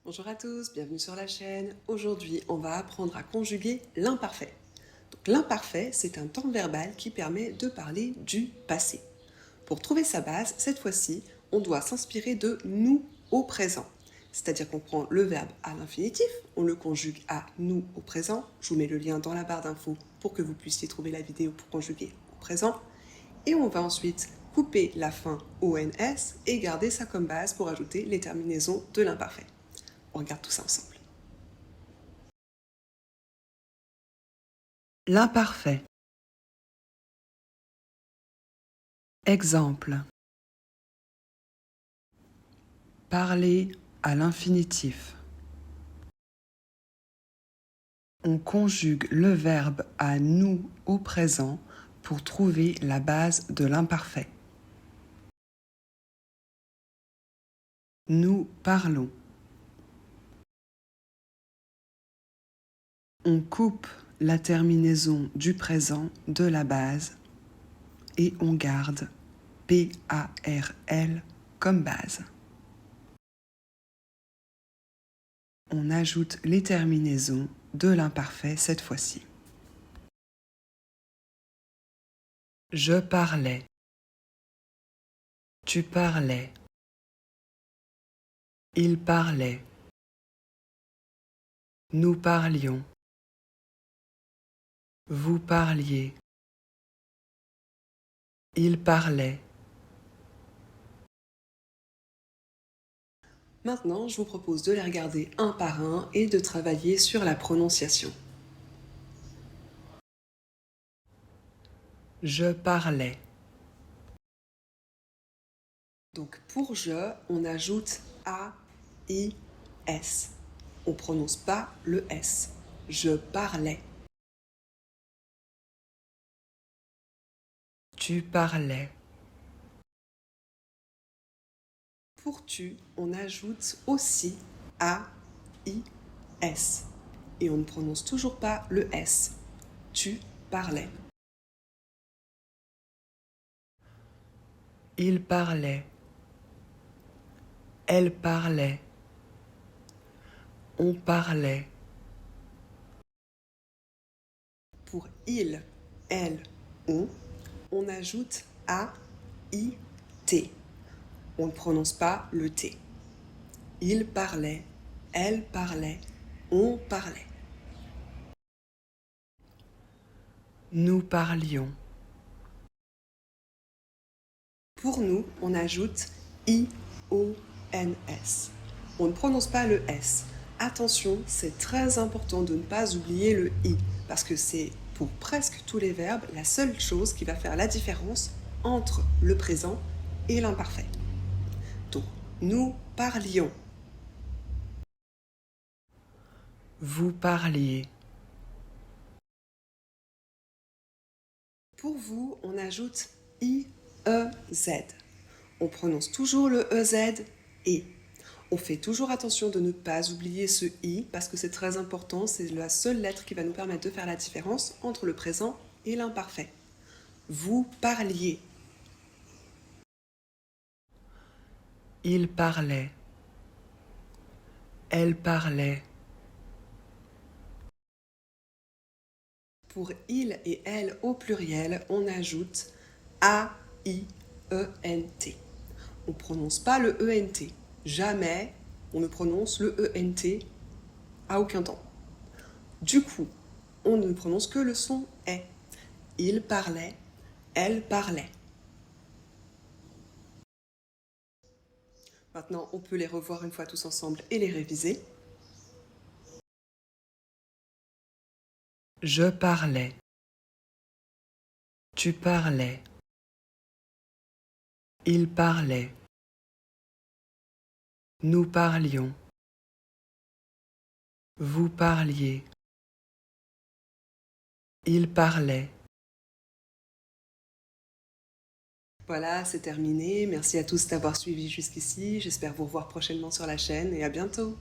Bonjour à tous, bienvenue sur la chaîne. Aujourd'hui, on va apprendre à conjuguer l'imparfait. Donc l'imparfait, c'est un temps verbal qui permet de parler du passé. Pour trouver sa base, cette fois-ci, on doit s'inspirer de nous au présent. C'est-à-dire qu'on prend le verbe à l'infinitif, on le conjugue à nous au présent. Je vous mets le lien dans la barre d'infos pour que vous puissiez trouver la vidéo pour conjuguer au présent. Et on va ensuite couper la fin ONS et garder ça comme base pour ajouter les terminaisons de l'imparfait. On regarde tout ça ensemble. L'imparfait. Exemple. Parler à l'infinitif. On conjugue le verbe à nous au présent pour trouver la base de l'imparfait. Nous parlons. On coupe la terminaison du présent de la base et on garde PARL comme base. On ajoute les terminaisons de l'imparfait cette fois-ci. Je parlais. Tu parlais. Il parlait. Nous parlions. Vous parliez. Il parlait. Maintenant, je vous propose de les regarder un par un et de travailler sur la prononciation. Je parlais. Donc pour je, on ajoute A, I, S. On ne prononce pas le S. Je parlais. Tu parlais. Pour tu, on ajoute aussi A, I, S. Et on ne prononce toujours pas le S. Tu parlais. Il parlait. Elle parlait. On parlait. Pour il, elle, on ajoute A, I, T. On ne prononce pas le T. Il parlait, elle parlait, on parlait. Nous parlions. Pour nous, on ajoute I-O-N-S. On ne prononce pas le S. Attention, c'est très important de ne pas oublier le I, parce que c'est pour presque tous les verbes la seule chose qui va faire la différence entre le présent et l'imparfait. Donc, nous parlions. Vous parliez. Pour vous, on ajoute I-E-Z. On prononce toujours le EZ et on fait toujours attention de ne pas oublier ce I parce que c'est très important, c'est la seule lettre qui va nous permettre de faire la différence entre le présent et l'imparfait. Vous parliez. Il parlait. Elle parlait. Pour il et elle au pluriel, on ajoute A-I-E-N-T. On ne prononce pas le E-N-T. Jamais on ne prononce le E-N-T à aucun temps. Du coup, on ne prononce que le son est. Il parlait, elle parlait. Maintenant, on peut les revoir une fois tous ensemble et les réviser. Je parlais. Tu parlais. Il parlait. Nous parlions. Vous parliez. Il parlait. Voilà, c'est terminé. Merci à tous d'avoir suivi jusqu'ici. J'espère vous revoir prochainement sur la chaîne et à bientôt.